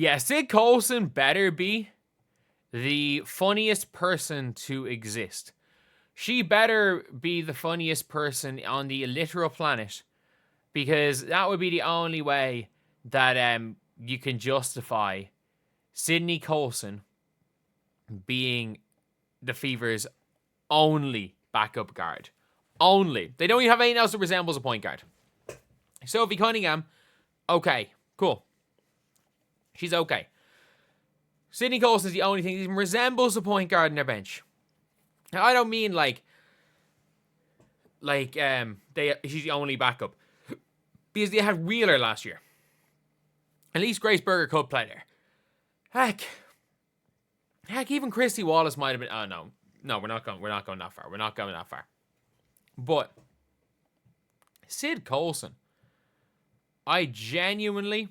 Yeah, Sid Colson better be the funniest person to exist. She better be the funniest person on the literal planet, because that would be the only way that you can justify Sydney Colson being the Fever's only backup guard. Only. They don't even have anything else that resembles a point guard. Sophie Cunningham, okay, cool. She's okay. Sydney Colson's the only thing that even resembles a point guard in their bench. Now, I don't mean she's the only backup, because they had Wheeler last year. At least Grace Berger could play there. Heck, even Christy Wallace might have been. Oh no, we're not going that far. We're not going that far. But Sid Colson, I genuinely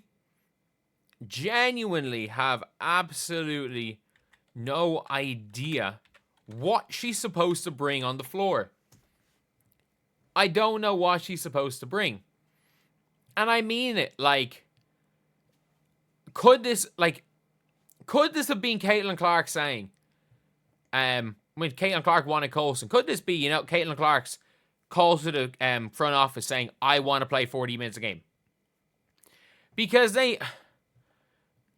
have absolutely no idea what she's supposed to bring on the floor. I don't know what she's supposed to bring. And I mean it, could this have been Caitlin Clark saying, when Caitlin Clark wanted Colson, could this be, Caitlin Clark's call to the front office saying, I want to play 40 minutes a game? Because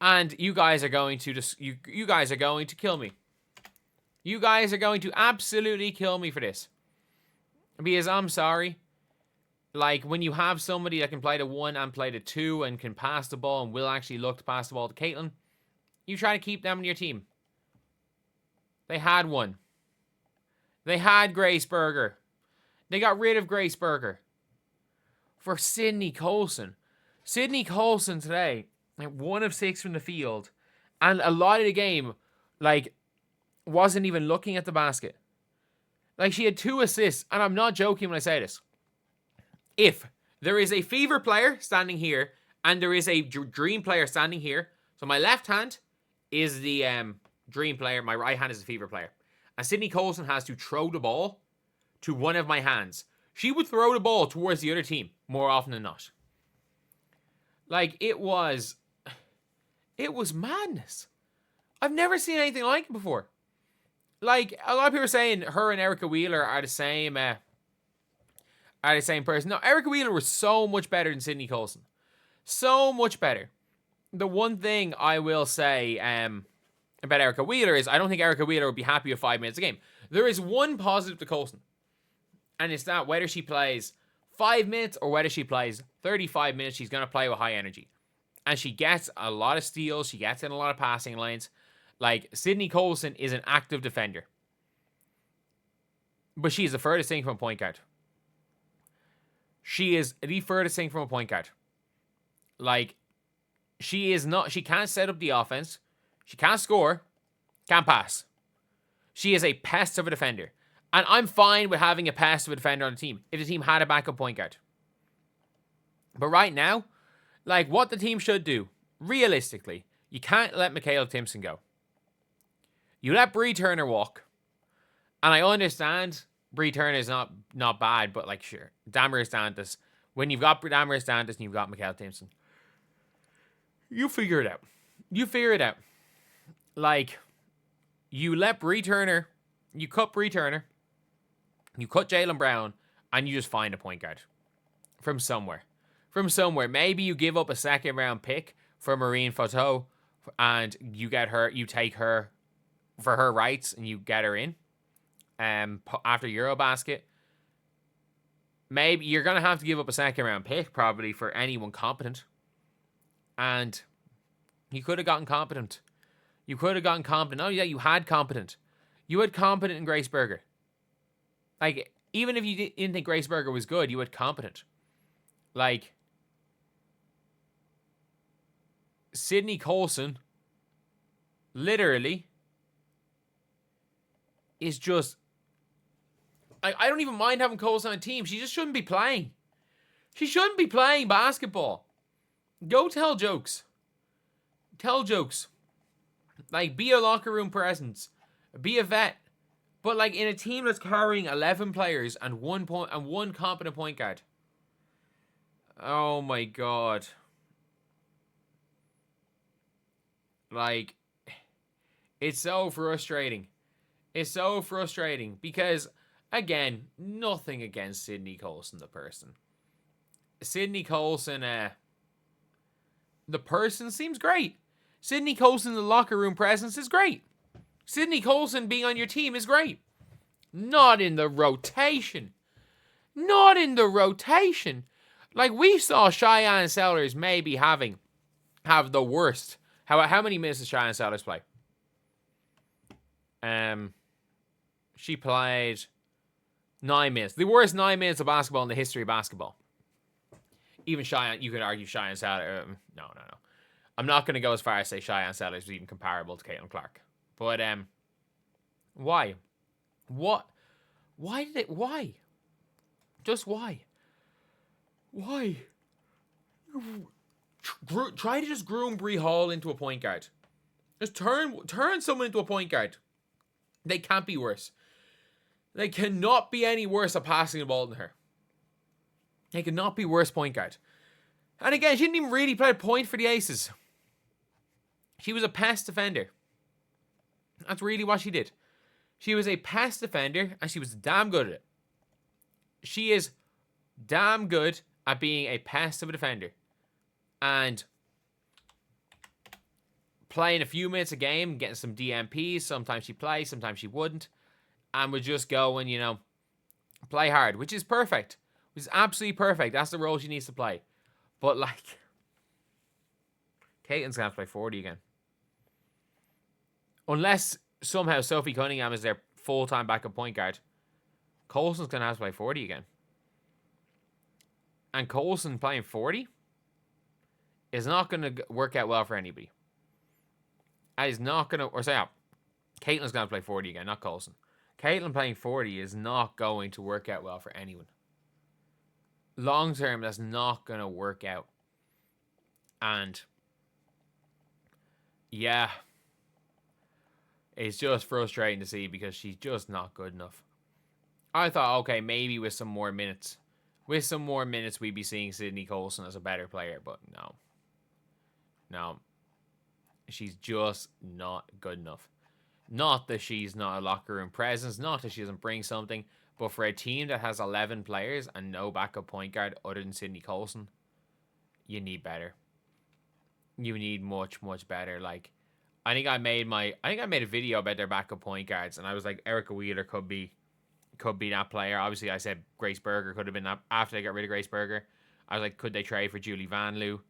and you guys are going to you guys are going to kill me. You guys are going to absolutely kill me for this. Because I'm sorry. When you have somebody that can play the 1 and play the 2 and can pass the ball and will actually look to pass the ball to Caitlin, you try to keep them in your team. They had one. They had Grace Berger. They got rid of Grace Berger for Sydney Colson. Sydney Colson today, 1 of 6 from the field, and a lot of the game, wasn't even looking at the basket. She had 2 assists, and I'm not joking when I say this. If there is a Fever player standing here, and there is a Dream player standing here, so my left hand is the Dream player, my right hand is the Fever player, and Sydney Colson has to throw the ball to one of my hands, she would throw the ball towards the other team more often than not. It was madness. I've never seen anything like it before. A lot of people are saying her and Erica Wheeler are the same person. No, Erica Wheeler was so much better than Sydney Colson. So much better. The one thing I will say about Erica Wheeler is I don't think Erica Wheeler would be happy with 5 minutes a game. There is one positive to Colson, and it's that whether she plays 5 minutes or whether she plays 35 minutes, she's going to play with high energy. And she gets a lot of steals. She gets in a lot of passing lanes. Sydney Colson is an active defender. But she is the furthest thing from a point guard. She is the furthest thing from a point guard. She can't set up the offense. She can't score. Can't pass. She is a pest of a defender. And I'm fine with having a pest of a defender on the team if the team had a backup point guard. But right now, what the team should do, realistically, you can't let Michaela Timpson go. You let Bree Turner walk. And I understand Bree Turner is not bad, but sure. Damaris Dantas. When you've got Damaris Dantas and you've got Michaela Timpson, you figure it out. You let Bree Turner, you cut Bree Turner, you cut Jaylen Brown, and you just find a point guard from somewhere. Maybe you give up a 2nd round pick for Marine Foto, and you take her for her rights, and you get her in after Eurobasket. Maybe you're going to have to give up a 2nd round pick probably for anyone competent. And you could have gotten competent. Not only that, you had competent. You had competent in Grace Berger. Even if you didn't think Grace Berger was good, you had competent. Sydney Colson literally is just... I don't even mind having Colson on a team. She just shouldn't be playing. She shouldn't be playing basketball. Go tell jokes. Be a locker room presence. Be a vet. But in a team that's carrying 11 players and one competent point guard. Oh my God. Like, it's so frustrating. It's so frustrating because, again, nothing against Sydney Colson, the person. Sydney Colson, the person seems great. Sydney Colson, the locker room presence is great. Sydney Colson being on your team is great. Not in the rotation. Not in the rotation. Like, we saw Cheyenne Sellers maybe have the worst. How many minutes does Cheyenne Sellers play? She played 9 minutes. The worst 9 minutes of basketball in the history of basketball. Even Cheyenne, you could argue Cheyenne Sellers. No. I'm not going to go as far as say Cheyenne Sellers was even comparable to Caitlin Clark. But, why? What? Why? Just why? Why? Try to just groom Bree Hall into a point guard. Just turn someone into a point guard. They can't be worse. They cannot be any worse at passing the ball than her. They cannot be worse point guard. And again, she didn't even really play a point for the Aces. She was a pass defender. That's really what she did. She was a pass defender, and she was damn good at it. She is damn good at being a passive defender. And playing a few minutes a game, getting some DMPs. Sometimes she plays, sometimes she wouldn't. And would just go and, play hard, which is perfect. Which is absolutely perfect. That's the role she needs to play. But, like, Caitlin's going to have to play 40 again. Unless somehow Sophie Cunningham is their full-time backup point guard, Colson's going to have to play 40 again. And Colson playing 40 is not going to work out well for anybody. That is not going to... Or say, Caitlin's going to play 40 again, not Colson. Caitlin playing 40 is not going to work out well for anyone. Long term, that's not going to work out. And... yeah... it's just frustrating to see because she's just not good enough. I thought, okay, maybe with some more minutes. With some more minutes, we'd be seeing Sydney Colson as a better player, but no. No. She's just not good enough. Not that she's not a locker room presence, not that she doesn't bring something, but for a team that has 11 players and no backup point guard other than Sydney Colson, you need better. You need much, much better. Like, I think I made a video about their backup point guards, and I was like, Erica Wheeler could be that player. Obviously, I said Grace Berger could have been that after they got rid of Grace Berger. I was like, could they trade for Julie Van Loo?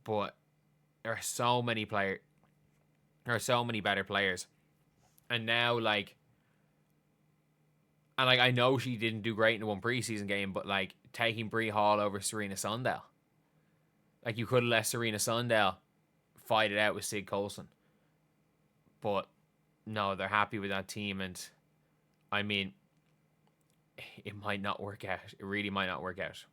But there are so many players. There are so many better players. And now, I know she didn't do great in the one preseason game, but, taking Bree Hall over Serena Sundell. Like, you could have let Serena Sundell fight it out with Sid Colson. But, no, they're happy with that team, and, I mean, it might not work out. It really might not work out.